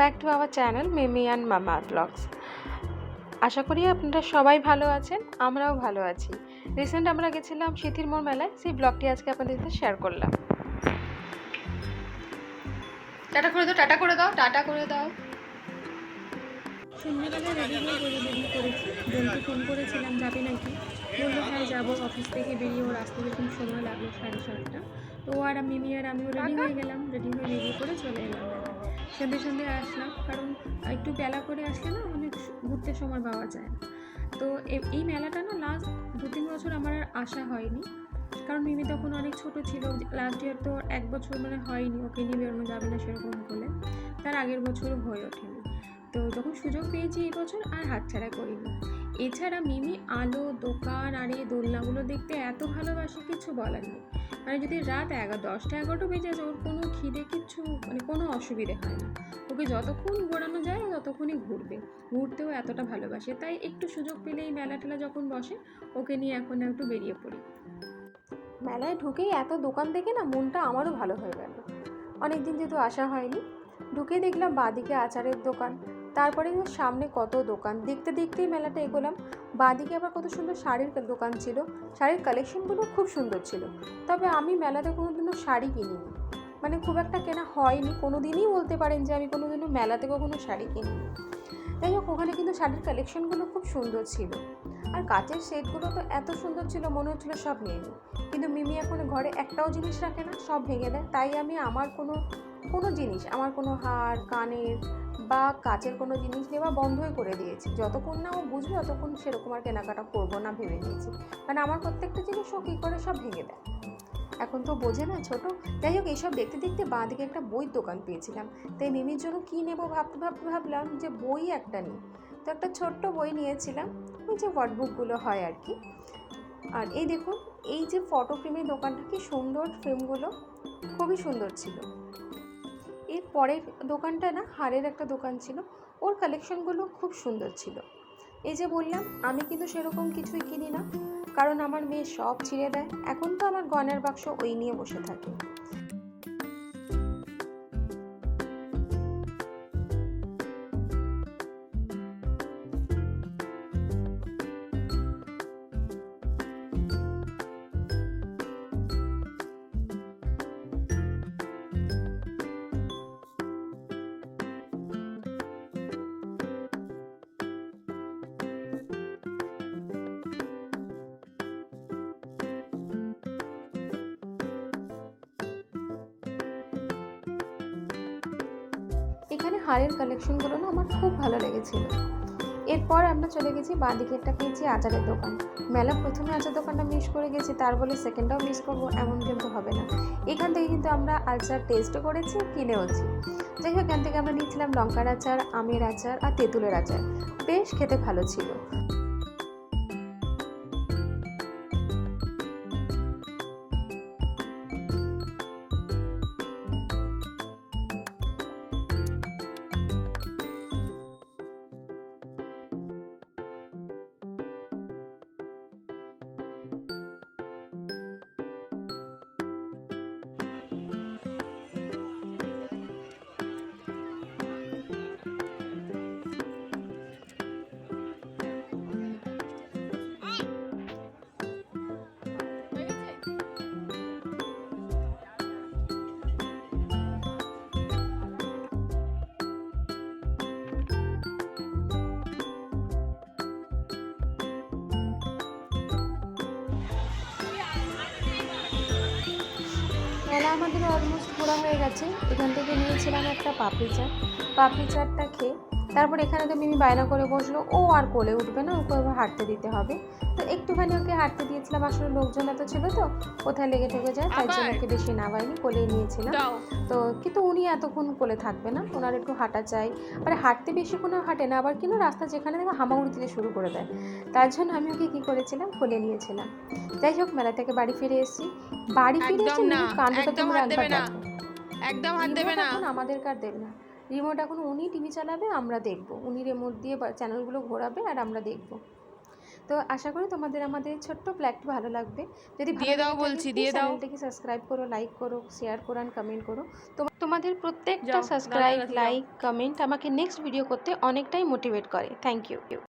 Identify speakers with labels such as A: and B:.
A: Back to our channel Mimi and মামা blogs. আশা করি আপনারা সবাই ভালো আছেন, আমরাও ভালো আছি। রিসেন্ট আমরা গেছিলাম সিথির মোড় মেলায়, সেই ব্লগটি আজকে আপনাদের সাথে শেয়ার করলাম। টাটা করে দাও, টাটা করে দাও, টাটা করে দাও।
B: সন্ধ্যাবেলা রেডি হয়ে বেরিয়ে পড়েছি। বোনকে ফোন করেছিলাম যাবে নাকি, বললো হ্যাঁ যাবো। অফিস থেকে বেরিয়ে ওর আসতে যেরকম সময় লাগলো 7:30টা, তো ও আর মিমি আর আমিও রেডি হয়ে গেলাম। রেডি হয়ে বেরিয়ে পড়ে চলে এলাম মেলায়। সন্ধ্যে আসলাম, কারণ একটু বেলা করে আসলে না অনেক ঘুরতে সময় পাওয়া যায় না। তো এই মেলাটা না লাস্ট 2-3 বছর আমার আর আসা হয়নি, কারণ মিমি তখন অনেক ছোট ছিল। লাস্ট ইয়ার তো 1 বছর মানে হয়নি, ওকে নিয়ে বেরোনো যাবে না সেরকম বলে, তার আগের বছরও হয়ে ওঠেনি। তো যখন সুযোগ পেয়েছি এই বছর আর হাতছাড়া করিনি। এছাড়া মিমি আলো, দোকান আর এই দোলনাগুলো দেখতে এত ভালোবাসে, কিছু বলার নেই। মানে যদি রাত 10টা-11টা বেজে আছে, ওর কোনো খিদে কিচ্ছু মানে কোনো অসুবিধে হয় না। ওকে যতক্ষণ ঘোরানো যায় ততক্ষণই ঘুরবে। ঘুরতেও এতটা ভালোবাসে, তাই একটু সুযোগ পেলে এই মেলা টেলা যখন বসে ওকে নিয়ে এখন একটু বেরিয়ে পড়ি।
A: মেলায় ঢুকেই এত দোকান দেখে না মনটা আমারও ভালো হয়ে গেল। অনেকদিন যেহেতু আসা হয়নি, ঢুকে দেখলাম বাঁদিকে আচারের দোকান, তারপরে সামনে কত দোকান। দেখতে দেখতেই মেলাটা এগোলাম। বাঁদিকে আবার কত সুন্দর শাড়ির দোকান ছিল, শাড়ির কালেকশনগুলো খুব সুন্দর ছিল। তবে আমি মেলাতে কোনোদিনও শাড়ি কিনিনি, মানে খুব একটা কেনা হয়নি কোনো দিনই, বলতে পারেন যে আমি কোনোদিনও মেলাতে কখনো শাড়ি কিনিনি। যাই হোক, ওখানে কিন্তু শাড়ির কালেকশনগুলো খুব সুন্দর ছিল, আর কাচের সেটগুলো তো এত সুন্দর ছিল, মনে হচ্ছিলো সব নিয়ে নিই। কিন্তু মিমি এখন ঘরে একটাও জিনিস রাখে না, সব ভেঙে দেয়। তাই আমি আমার কোনো জিনিস, আমার কোনো হার কানের বা কাচের কোনো জিনিস নেওয়া বন্ধই করে দিয়েছি। যতক্ষণ না ও বুঝবে ততক্ষণ সেরকম আর কেনাকাটা করবো না ভেবে নিয়েছি, কারণ আমার প্রত্যেকটা জিনিস ও কী করে সব ভেঙে দেয়। এখন তো বোঝে না, ছোটো। যাই হোক, এইসব দেখতে দেখতে বাঁ দিকে একটা বইয়ের দোকান পেয়েছিলাম, তাই মিমির জন্য কী নেবো ভাবলাম যে বই একটা নিই। তো একটা ছোট্ট বই নিয়েছিলাম, ওই যে ওয়ার্ডবুকগুলো হয় আর কি। আর এই দেখুন, এই যে ফটো ফ্রেমের দোকানটা, কি সুন্দর ফ্রেমগুলো, খুবই সুন্দর ছিল। এর পরের দোকানটা না হারের একটা দোকান ছিল, ওর কালেকশনগুলো খুব সুন্দর ছিল। এই যে বললাম, আমি কিন্তু সেরকম কিছুই কিনি না, কারণ আমার মেয়ে সব ছিঁড়ে দেয়। এখন তো আমার গয়নার বাক্স ওই নিয়ে বসে থাকে। এখানে হারের কালেকশনগুলো না আমার খুব ভালো লেগেছিল। এরপর আমরা চলে গেছি বাঁদিকে, একটা পেয়েছি আচারের দোকান। মেলা প্রথমে আচার দোকানটা মিস করে গেছি, তার বলে সেকেন্ডটাও মিস করবো এমন কিন্তু হবে না। এখান থেকে কিন্তু আমরা আচার টেস্টও করেছি, কিনেওছি। যাই হোক, এখান থেকে আমরা নিয়েছিলাম লঙ্কার আচার, আমের আচার আর তেঁতুলের আচার। বেশ খেতে ভালো ছিল। মেলা আমাদের অলমোস্ট ঘোরা হয়ে গেছে। এখান থেকে নিয়েছিলাম একটা পাপড়ি চাটটা খেয়ে তারপর এখানে তো মিমি বায়না করে বসলো, ও আর কোলে উঠবে না, ওকে এবার হাঁটতে দিতে হবে। তো একটুখানি ওকে হাঁটতে দিয়েছিলাম, আসলে লোকজন এত ছিল তো কোথায় লেগে ঠেকে যায়, তাই জন্য ওকে বেশি নামাইনি, কোলেই নিয়েছিলাম। তো কিন্তু উনি এতক্ষণ কোলে থাকবে না, ওনার একটু হাঁটা চাই। মানে হাঁটতে বেশিক্ষণ হাঁটে না, আবার কিন্তু রাস্তা যেখানে দেখো হামাগুড়ি দিতে শুরু করে দেয়, তার জন্য আমি ওকে কী করেছিলাম, কোলে নিয়েছিলাম। যাই হোক, মেলা থেকে বাড়ি ফিরে এসেছি। কাণ্ডটা তোমরা একবার দেখো।
B: একদম হাত দেবে না,
A: এখন আমাদের কার দেবে না, রিমোট এখন উনি টিভি চালাবে, আমরা দেখবো। উনি রিমোট দিয়ে চ্যানেলগুলো ঘোরাবে আর আমরা দেখবো। তো তো আশা করি তোমাদের আমাদের ছোট্ট ব্লগটি ভালো লাগবে। যদি
B: দিয়ে দাও বলছি, দিয়ে দাও।
A: চ্যানেলটিকে সাবস্ক্রাইব করো, লাইক করো, শেয়ার করো আর কমেন্ট করো। তোমাদের প্রত্যেকটা
B: যাও,
A: সাবস্ক্রাইব,
B: দাদার কাছে যাও।
A: লাইক, কমেন্ট আমাকে নেক্সট ভিডিও করতে অনেকটাই মোটিভেট করে। Thank you.